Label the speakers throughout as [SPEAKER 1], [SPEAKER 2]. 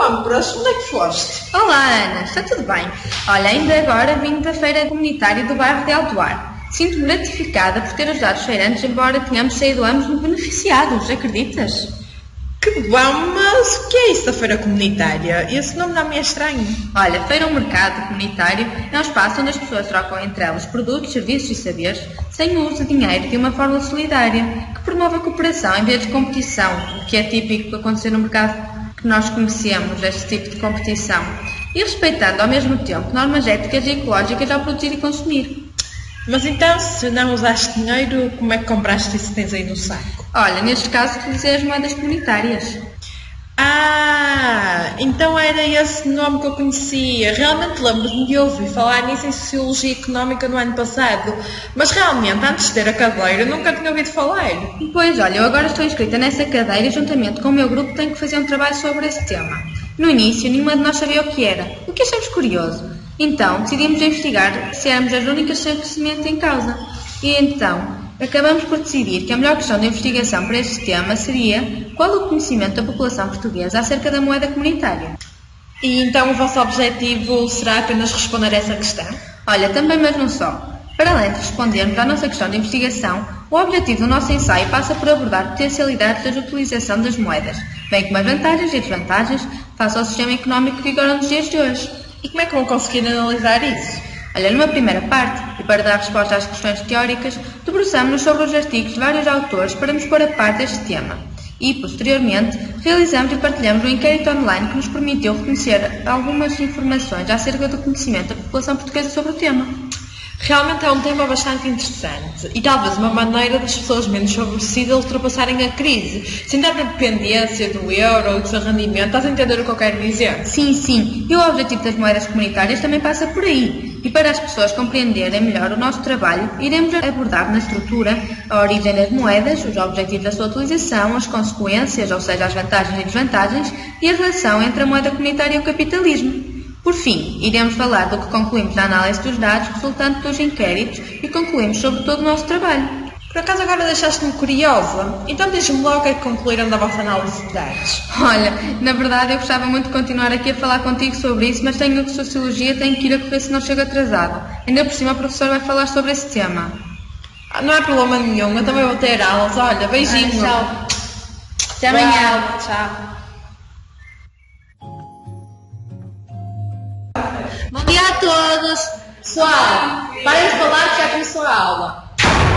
[SPEAKER 1] compras? Onde é que foste?
[SPEAKER 2] Olá, Ana, está tudo bem? Olha, ainda agora vim da feira comunitária do bairro de Alto Ar. Sinto-me gratificada por ter ajudado os feirantes, embora tenhamos saído ambos beneficiados, acreditas?
[SPEAKER 1] Que bom, mas o que é isso da feira comunitária? Esse nome não me é estranho.
[SPEAKER 2] Olha, feira ou mercado comunitário é um espaço onde as pessoas trocam entre elas produtos, serviços e saberes, sem o uso de dinheiro, de uma forma solidária, que promove a cooperação em vez de competição, o que é típico acontecer no mercado que nós conhecemos, este tipo de competição, e respeitando ao mesmo tempo normas éticas e ecológicas ao produzir e consumir.
[SPEAKER 1] Mas então, se não usaste dinheiro, como é que compraste isso que tens aí no saco?
[SPEAKER 2] Olha, neste caso utilizei as moedas comunitárias.
[SPEAKER 1] Então era esse nome que eu conhecia. Realmente lembro-me de ouvir falar nisso em Sociologia Económica no ano passado. Mas realmente, antes de ter a cadeira, nunca tinha ouvido falar.
[SPEAKER 2] Pois, olha, eu agora estou inscrita nessa cadeira e juntamente com o meu grupo tenho que fazer um trabalho sobre esse tema. No início, nenhuma de nós sabia o que era, o que achamos curioso. Então, decidimos investigar se éramos as únicas sem conhecimento em causa. E então, acabamos por decidir que a melhor questão de investigação para este tema seria qual o conhecimento da população portuguesa acerca da moeda comunitária.
[SPEAKER 1] E então o vosso objetivo será apenas responder a essa questão?
[SPEAKER 2] Olha, também, mas não só. Para além de respondermos à nossa questão de investigação, o objetivo do nosso ensaio passa por abordar potencialidades da utilização das moedas, bem como as vantagens e desvantagens face ao sistema económico que vigora nos dias de hoje.
[SPEAKER 1] E como é que vão conseguir analisar isso?
[SPEAKER 2] Olha, numa primeira parte, e para dar resposta às questões teóricas, debruçamos-nos sobre os artigos de vários autores para nos pôr a par deste tema. E, posteriormente, realizamos e partilhamos um inquérito online que nos permitiu reconhecer algumas informações acerca do conhecimento da população portuguesa sobre o tema.
[SPEAKER 1] Realmente é um tema bastante interessante e talvez uma maneira das pessoas menos favorecidas ultrapassarem a crise, sem dar dependência do euro ou do seu rendimento. Estás a entender o que eu quero dizer?
[SPEAKER 2] Sim. E o objetivo das moedas comunitárias também passa por aí. E para as pessoas compreenderem melhor o nosso trabalho, iremos abordar na estrutura a origem das moedas, os objetivos da sua utilização, as consequências, ou seja, as vantagens e desvantagens, e a relação entre a moeda comunitária e o capitalismo. Por fim, iremos falar do que concluímos na análise dos dados resultantes dos inquéritos e concluímos sobre todo o nosso trabalho.
[SPEAKER 1] Por acaso agora deixaste-me curiosa, então diz-me logo o que é que concluíram da vossa análise de dados.
[SPEAKER 2] Olha, na verdade eu gostava muito de continuar aqui a falar contigo sobre isso, mas tenho que Sociologia, tenho que ir a correr se não chego atrasado. Ainda por cima o professor vai falar sobre esse tema.
[SPEAKER 1] Não há problema nenhum, eu também vou ter aulas. Olha, beijinho.
[SPEAKER 2] Tchau. Até amanhã.
[SPEAKER 1] Tchau.
[SPEAKER 3] Bom dia a todos! Pessoal, parem de falar que já começou a aula.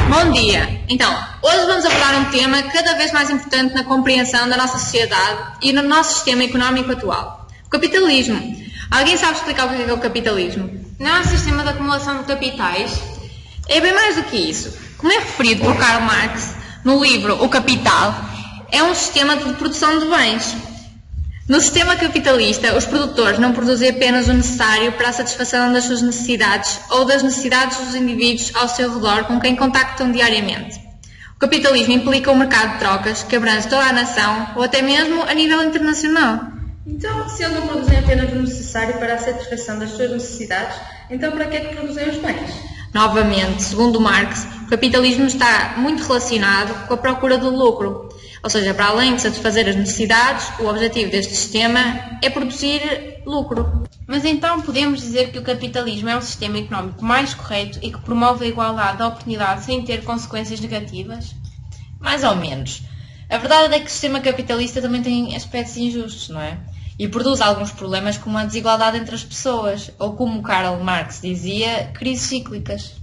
[SPEAKER 3] Bom dia! Então, hoje vamos abordar um tema cada vez mais importante na compreensão da nossa sociedade e no nosso sistema económico atual. O capitalismo. Alguém sabe explicar o que é o capitalismo?
[SPEAKER 4] Não é um sistema de acumulação de capitais?
[SPEAKER 3] É bem mais do que isso. Como é referido por Karl Marx no livro O Capital, é um sistema de produção de bens. No sistema capitalista, os produtores não produzem apenas o necessário para a satisfação das suas necessidades ou das necessidades dos indivíduos ao seu redor com quem contactam diariamente. O capitalismo implica um mercado de trocas que abrange toda a nação ou até mesmo a nível internacional.
[SPEAKER 2] Então, se eles não produzem apenas o necessário para a satisfação das suas necessidades, então para que é que produzem os bens?
[SPEAKER 3] Novamente, segundo Marx, o capitalismo está muito relacionado com a procura do lucro. Ou seja, para além de satisfazer as necessidades, o objetivo deste sistema é produzir lucro.
[SPEAKER 4] Mas então podemos dizer que o capitalismo é um sistema económico mais correto e que promove a igualdade de oportunidade sem ter consequências negativas?
[SPEAKER 5] Mais ou menos. A verdade é que o sistema capitalista também tem aspectos injustos, não é? E produz alguns problemas como a desigualdade entre as pessoas, ou como Karl Marx dizia, crises cíclicas.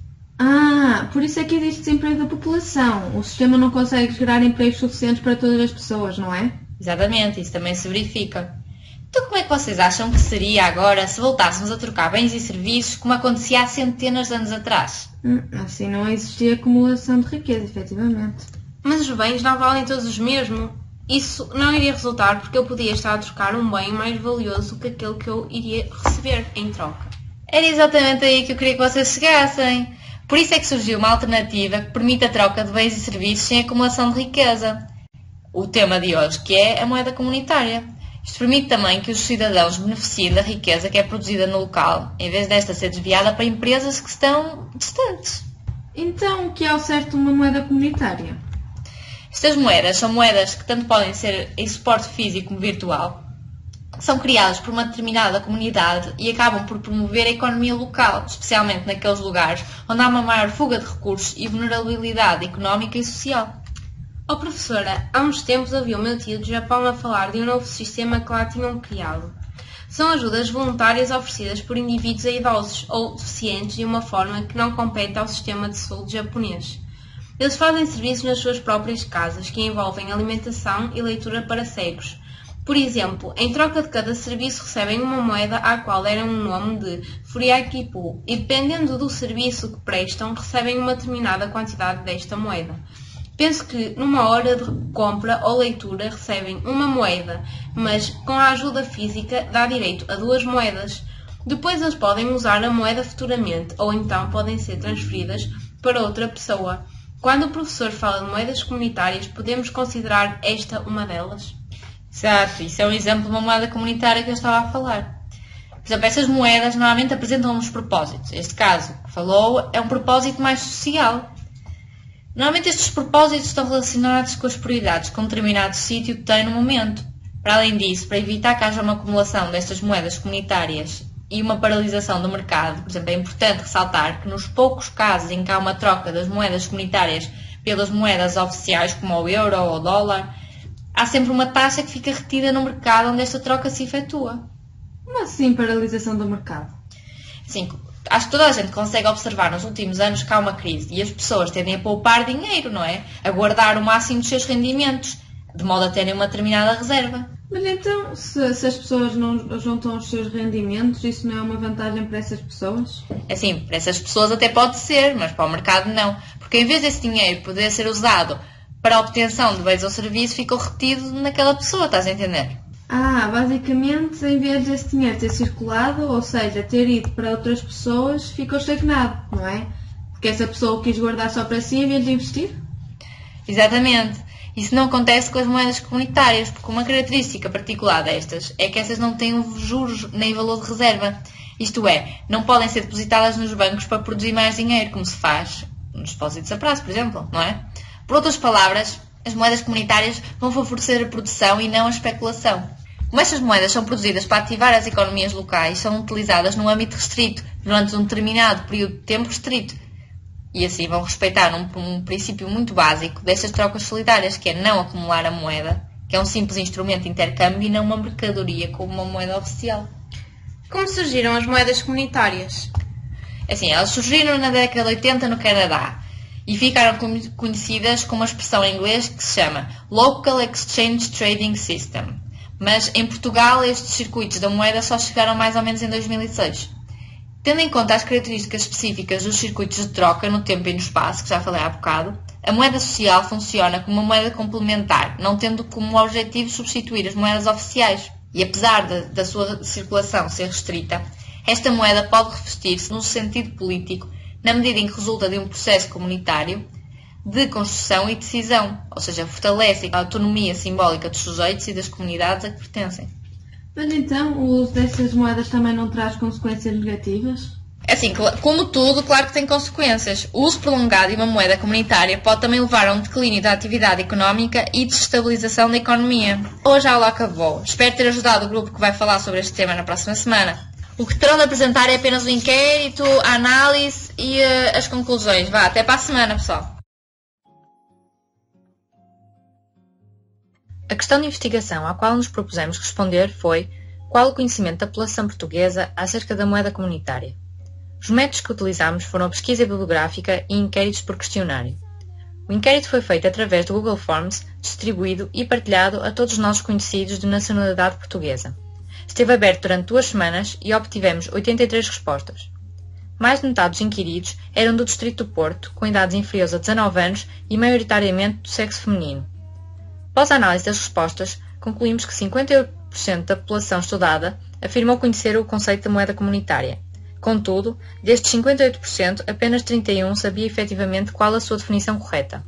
[SPEAKER 2] Por isso é que existe desemprego da população. O sistema não consegue gerar empregos suficientes para todas as pessoas, não é?
[SPEAKER 5] Exatamente, isso também se verifica. Então como é que vocês acham que seria agora se voltássemos a trocar bens e serviços como acontecia há centenas de anos atrás?
[SPEAKER 2] Assim não existia acumulação de riqueza, efetivamente.
[SPEAKER 4] Mas os bens não valem todos os mesmos. Isso não iria resultar porque eu podia estar a trocar um bem mais valioso que aquele que eu iria receber em troca.
[SPEAKER 5] Era exatamente aí que eu queria que vocês chegassem. Por isso é que surgiu uma alternativa que permite a troca de bens e serviços sem acumulação de riqueza. O tema de hoje, que é a moeda comunitária. Isto permite também que os cidadãos beneficiem da riqueza que é produzida no local, em vez desta ser desviada para empresas que estão distantes.
[SPEAKER 2] Então, o que é ao certo uma moeda comunitária?
[SPEAKER 5] Estas moedas são moedas que tanto podem ser em suporte físico como virtual. são criadas por uma determinada comunidade e acabam por promover a economia local, especialmente naqueles lugares onde há uma maior fuga de recursos e vulnerabilidade económica e social.
[SPEAKER 4] Oh professora, há uns tempos ouvi o meu tio do Japão a falar de um novo sistema que lá tinham criado. São ajudas voluntárias oferecidas por indivíduos a idosos ou deficientes de uma forma que não compete ao sistema de saúde japonês. Eles fazem serviços nas suas próprias casas, que envolvem alimentação e leitura para cegos. Por exemplo, em troca de cada serviço recebem uma moeda à qual deram um nome de Furiakipu e, dependendo do serviço que prestam, recebem uma determinada quantidade desta moeda. Penso que numa hora de compra ou leitura recebem uma moeda, mas com a ajuda física dá direito a 2 moedas. Depois eles podem usar a moeda futuramente ou então podem ser transferidas para outra pessoa. Quando o professor fala de moedas comunitárias, podemos considerar esta uma delas?
[SPEAKER 5] Exato, isso é um exemplo de uma moeda comunitária que eu estava a falar. Por exemplo, essas moedas normalmente apresentam uns propósitos. Este caso que falou é um propósito mais social. Normalmente estes propósitos estão relacionados com as prioridades que um determinado sítio tem no momento. Para além disso, para evitar que haja uma acumulação destas moedas comunitárias e uma paralisação do mercado, por exemplo, é importante ressaltar que nos poucos casos em que há uma troca das moedas comunitárias pelas moedas oficiais, como o euro ou o dólar, há sempre uma taxa que fica retida no mercado onde esta troca se efetua.
[SPEAKER 2] Como assim paralisação do mercado?
[SPEAKER 5] Sim, acho que toda a gente consegue observar nos últimos anos que há uma crise e as pessoas tendem a poupar dinheiro, não é? A guardar o máximo dos seus rendimentos, de modo a terem uma determinada reserva.
[SPEAKER 2] Mas então, se as pessoas não juntam os seus rendimentos, isso não é uma vantagem para essas pessoas?
[SPEAKER 5] Assim, para essas pessoas até pode ser, mas para o mercado não. Porque em vez desse dinheiro poder ser usado para a obtenção de bens ou serviços, ficou retido naquela pessoa, estás a entender?
[SPEAKER 2] Basicamente, em vez desse dinheiro ter circulado, ou seja, ter ido para outras pessoas, ficou estagnado, não é? Porque essa pessoa quis guardar só para si em vez de investir?
[SPEAKER 5] Exatamente. Isso não acontece com as moedas comunitárias, porque uma característica particular destas é que essas não têm juros nem valor de reserva. Isto é, não podem ser depositadas nos bancos para produzir mais dinheiro, como se faz nos depósitos a prazo, por exemplo, não é? Por outras palavras, as moedas comunitárias vão favorecer a produção e não a especulação. Como estas moedas são produzidas para ativar as economias locais, são utilizadas num âmbito restrito, durante um determinado período de tempo restrito. E assim vão respeitar um princípio muito básico destas trocas solidárias, que é não acumular a moeda, que é um simples instrumento de intercâmbio e não uma mercadoria como uma moeda oficial.
[SPEAKER 4] Como surgiram as moedas comunitárias?
[SPEAKER 5] Assim, elas surgiram na década de 80 no Canadá e ficaram conhecidas com uma expressão em inglês que se chama Local Exchange Trading System. Mas em Portugal estes circuitos da moeda só chegaram mais ou menos em 2006. Tendo em conta as características específicas dos circuitos de troca no tempo e no espaço, que já falei há bocado, a moeda social funciona como uma moeda complementar, não tendo como objetivo substituir as moedas oficiais. E apesar da sua circulação ser restrita, esta moeda pode revestir-se no sentido político, na medida em que resulta de um processo comunitário de construção e decisão, ou seja, fortalece a autonomia simbólica dos sujeitos e das comunidades a que pertencem.
[SPEAKER 2] Mas então, o uso destas moedas também não traz consequências negativas?
[SPEAKER 5] Assim, como tudo, claro que tem consequências. O uso prolongado de uma moeda comunitária pode também levar a um declínio da atividade económica e desestabilização da economia. Hoje a aula acabou. Espero ter ajudado o grupo que vai falar sobre este tema na próxima semana. O que terão de apresentar é apenas o inquérito, a análise e as conclusões. Vá, até para a semana, pessoal. A questão de investigação à qual nos propusemos responder foi: qual o conhecimento da população portuguesa acerca da moeda comunitária? Os métodos que utilizamos foram a pesquisa bibliográfica e inquéritos por questionário. O inquérito foi feito através do Google Forms, distribuído e partilhado a todos os nossos conhecidos de nacionalidade portuguesa. Esteve aberto durante 2 semanas e obtivemos 83 respostas. Mais de metade dos inquiridos eram do Distrito do Porto, com idades inferiores a 19 anos e maioritariamente do sexo feminino. Após a análise das respostas, concluímos que 58% da população estudada afirmou conhecer o conceito da moeda comunitária. Contudo, destes 58%, apenas 31% sabia efetivamente qual a sua definição correta.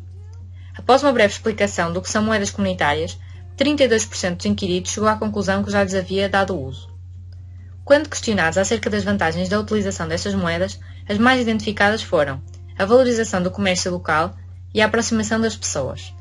[SPEAKER 5] Após uma breve explicação do que são moedas comunitárias, 32% dos inquiridos chegou à conclusão que já lhes havia dado uso. Quando questionados acerca das vantagens da utilização destas moedas, as mais identificadas foram a valorização do comércio local e a aproximação das pessoas.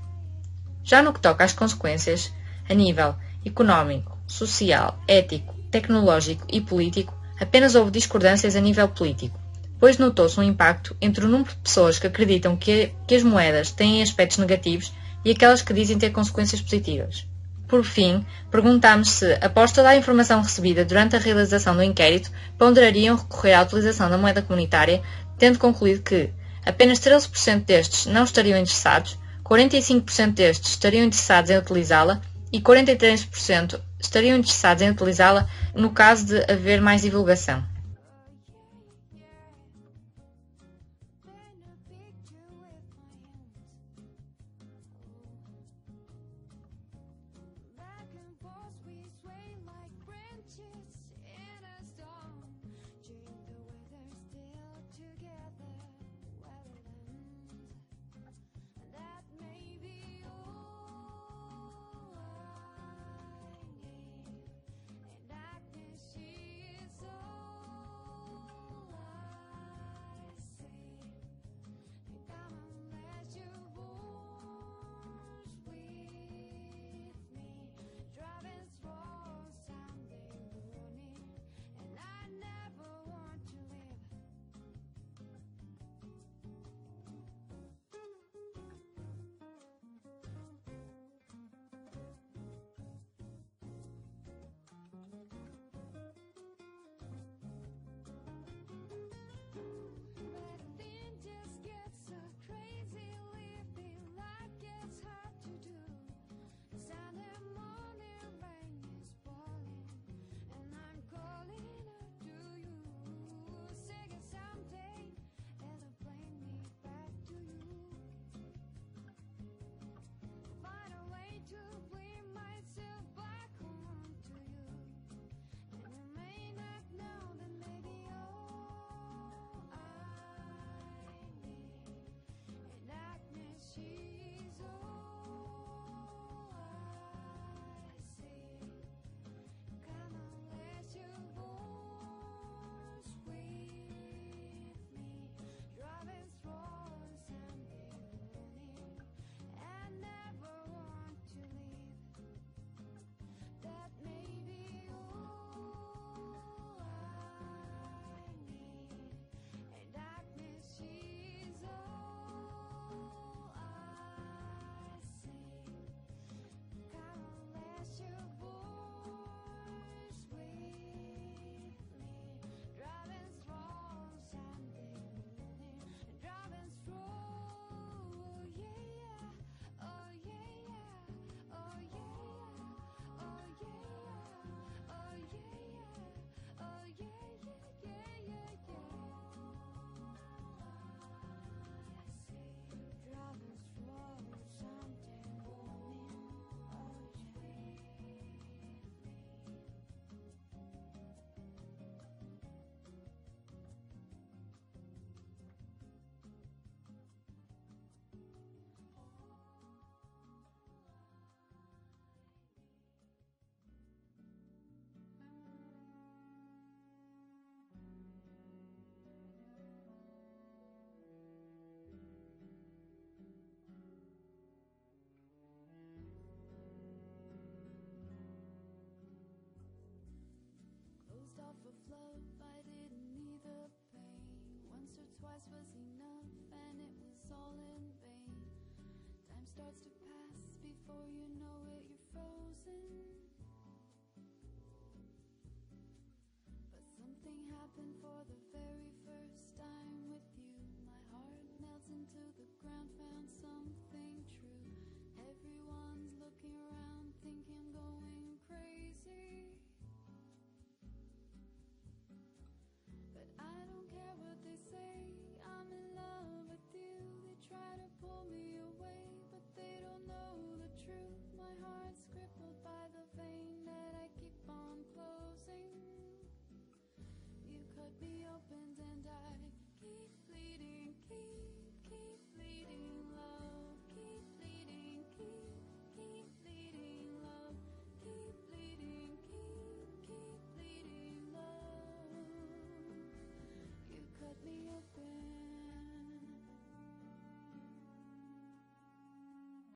[SPEAKER 5] Já no que toca às consequências, a nível económico,
[SPEAKER 3] social, ético, tecnológico e político, apenas houve discordâncias a nível político, pois notou-se um impacto entre o número de pessoas que acreditam que as moedas têm aspectos negativos e aquelas que dizem ter consequências positivas. Por fim, perguntámos se, após toda a informação recebida durante a realização do inquérito, ponderariam recorrer à utilização da moeda comunitária, tendo concluído que apenas 13% destes não estariam interessados, 45% destes estariam interessados em utilizá-la e 43% estariam interessados em utilizá-la no caso de haver mais divulgação.
[SPEAKER 6] Of love, I didn't need the pain. Once or twice was enough, and it was all in vain. Time starts to